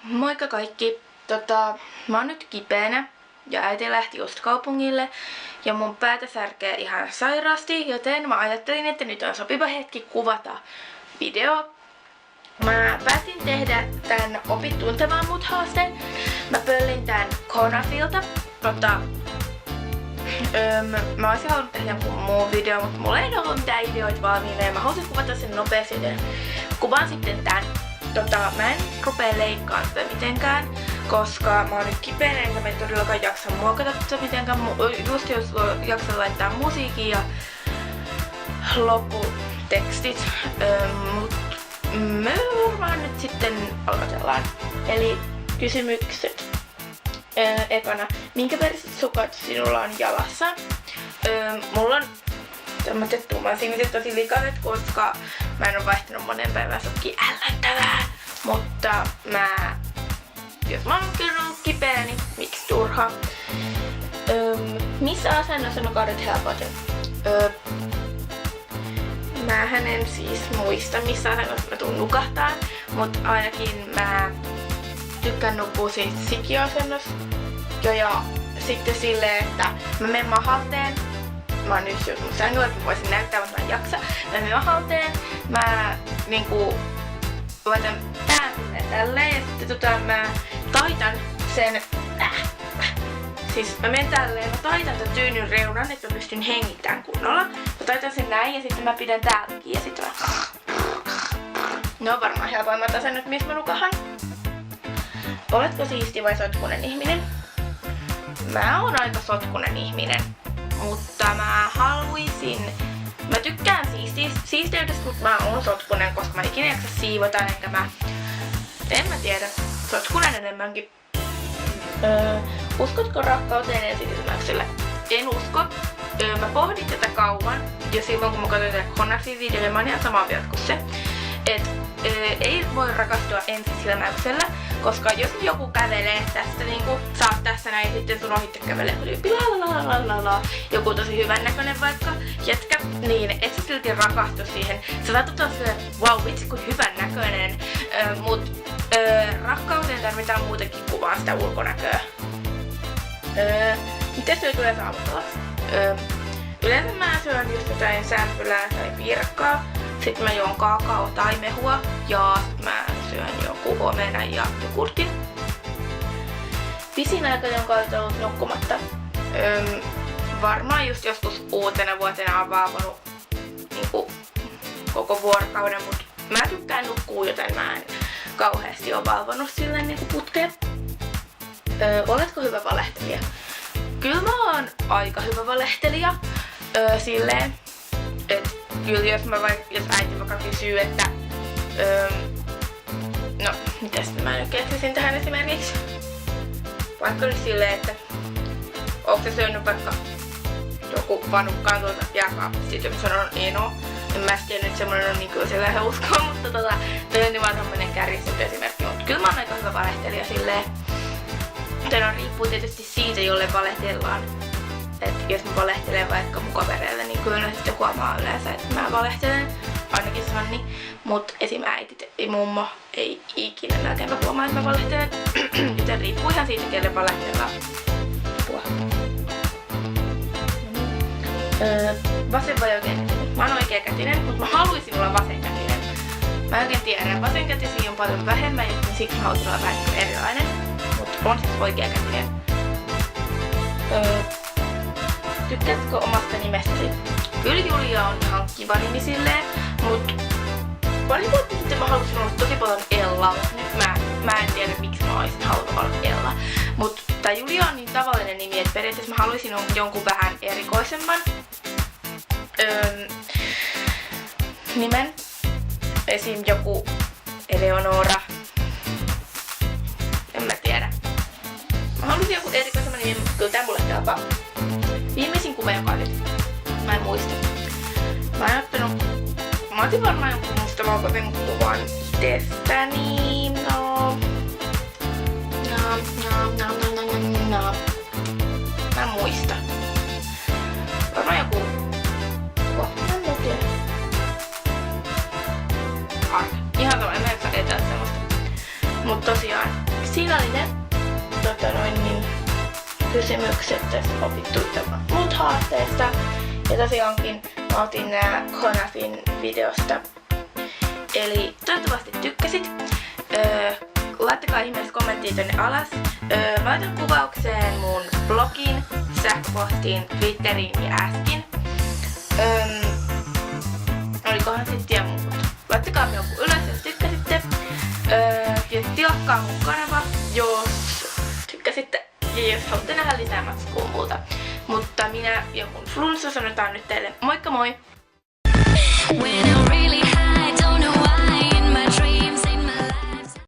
Moikka kaikki! Mä oon nyt kipeänä ja äiti lähti just kaupungille ja mun päätä särkee ihan sairaasti, joten mä ajattelin, että nyt on sopiva hetki kuvata video. Mä päätin tehdä tän Opi tuntemaan mut -haasteen. Mä pöllin tän Konafilta. Mä olisin halunnut tehdä jonkun muun video, mutta mulla ei ollut mitään ideoita valmiina ja mä halusin kuvata sen nopeasti, joten kuvaan sitten tän. Mä en rupee leikkaamaan sitä mitenkään, koska mä oon nyt kipeänä enkä mä en todellakaan jaksa muokata sitä mitenkään. Just jos jaksan laittaa musiikin ja lopputekstit, mut me varmaan nyt sitten aloitellaan. Eli kysymykset. Ekana, minkä väriset sukat sinulla on jalassa? Mulla on tämmöiset tummansiniset tosi likaset, koska mä en oo vaihtanut monen päivän sukkia, ällöttävää. Mutta jos mä oon kyllä kipeä, niin miksi turha? Missä asennossa nukahdat helpoiten? Mähän en siis muista missä asennossa mä tuun nukahtaan, mutta ainakin mä tykkään nukkua siis sikiöasennossa. Ja sitten silleen, että mä menen mahalteen. Mä oon nyt just mun sängyllä, että mä voisin näyttää, mutta mä en jaksa. Mä menen mahalteen. Mä niinku laitan pään tälleen ja sitten mä taitan sen. Siis mä menen tälleen, mä taitan tän tyynyn reunan, että mä pystyn hengittämään kunnolla. Mä taitan sen näin ja sitten mä pidän täältäkin ja sitten mä... Ne on varmaan helpoimmat asennot, missä mä nukahan. Oletko siisti vai sotkunen ihminen? Mä oon aika sotkunen ihminen, mutta mä tykkään siisteydestä, mutta mä oon sotkunen, koska mä ikinä jaksa siivota, enkä en mä tiedä, sotkunen enemmänkin. Uskotko rakkauteen ensisilmäyksellä? En usko. Mä pohdin tätä kauan ja silloin kun mä katsoin tätä Konafin-videoja, mä oon ihan samaa mieltä kuin se, että ei voi rakastua ensisilmäyksellä, koska jos joku kävelee tästä niinku, sä oot tässä näin ja sitten sun ohitte kävelee joku tosi hyvän näköinen vaikka jätkä, niin et sä silti rakastu siihen. Sä saatat olla silleen, wow, vitsi kun hyvän näköinen, mut rakkauteen tarvitaan muutenkin kuvaa sitä ulkonäköä. Miten syöt yleensä aamulla? Yleensä mä syön just jotain sämpylää tai piirakkaa. Sitten mä juon kaakao tai mehua ja sit mä syön joku omenan ja jogurtin. Pisin aika, jonka olet ollut nukkumatta. Varmaan just joskus uutena vuotena on valvonut niinku koko vuorokauden, mut mä tykkään nukkua, joten mä en kauheasti oo valvonut silleen niinku putkeen. Oletko hyvä valehtelija? Kyllä mä oon aika hyvä valehtelija. Silleen, että kyllä jos äiti vaikka kysyy, että no, mitäs mä nyt keksisin tähän esimerkiksi? Vaikka olisi silleen, että ootko sä syönyt vaikka joku vanukkaan tuolta jääkaapista, sit jos sanon en oo. En mä tiedä, nyt semmonen on niin kyllä sillä ihan uskoa, mutta toi on vaan semmonen kärjistetty esimerkki. Mutta kyllä mä oon aika hyvä valehtelija silleen. Tämä riippuu tietysti siitä, jolle valehtellaan. Et jos mä valehtelen vaikka mun kavereille, niin kyllä ne sitten huomaa yleensä, että mä valehtelen. Ainakin Sanni. Mut esim. Äiti ja mummo ei ikinä melkeinpä huomaa, että mä valehtelen. Joten riippuu ihan siitä, kelle valehtellaan. Vasen vai oikeakätinen? Mä oon oikeakätinen, mutta mä haluaisin olla vasenkätinen. Mä oikein tiedän, vasenkätisiä on paljon vähemmän, joten siksi mä haluaisin olla vähän erilainen. Mutta on siis oikeakätinen. Tykkäätkö omasta nimestäsi? Kyllä Julia on ihan kiva nimi silleen, mut pari vuotta sitten mä halusin olla tosi paljon Ella. Nyt mä en tiedä miksi mä olisin halunnut olla Ella. Mut tää Julia on niin tavallinen nimi, että periaatteessa mä haluaisin jonkun vähän erikoisemman nimen. Esim. Joku Eleonora. En mä tiedä. Mä haluaisin joku erikoisemman nimen, mutta kyllä tää mulle kelpaa. Viimeisin kuva, joka oli. Mä en muista. Mä otin varmaan jonkun mustavalkoisen kuvan itsestäni. Mä en muista. Varmaan joku kuva. Mä en tiedä. Ihan sama, en mä jaksa etää semmoista. Mut tosiaan. siinä oli ne kysymykset tästä opittuista muut haasteista. Ja tosiaankin mä otin nää Konafin videosta. Eli toivottavasti tykkäsit. Laittakaa ihmeessä kommenttia tänne alas. Mä laitan kuvaukseen mun blogin, sähköpostiin, Twitteriin ja äsken. Olikohan sitten ja muut. Laittakaa joku ylös, jos tykkäsitte. Ja tilatkaa mun kanava, jos tykkäsitte. Ja jos haluatte nähdä lisää matskua multa. Mutta minä ja mun flunssa sanotaan nyt teille moikka moi!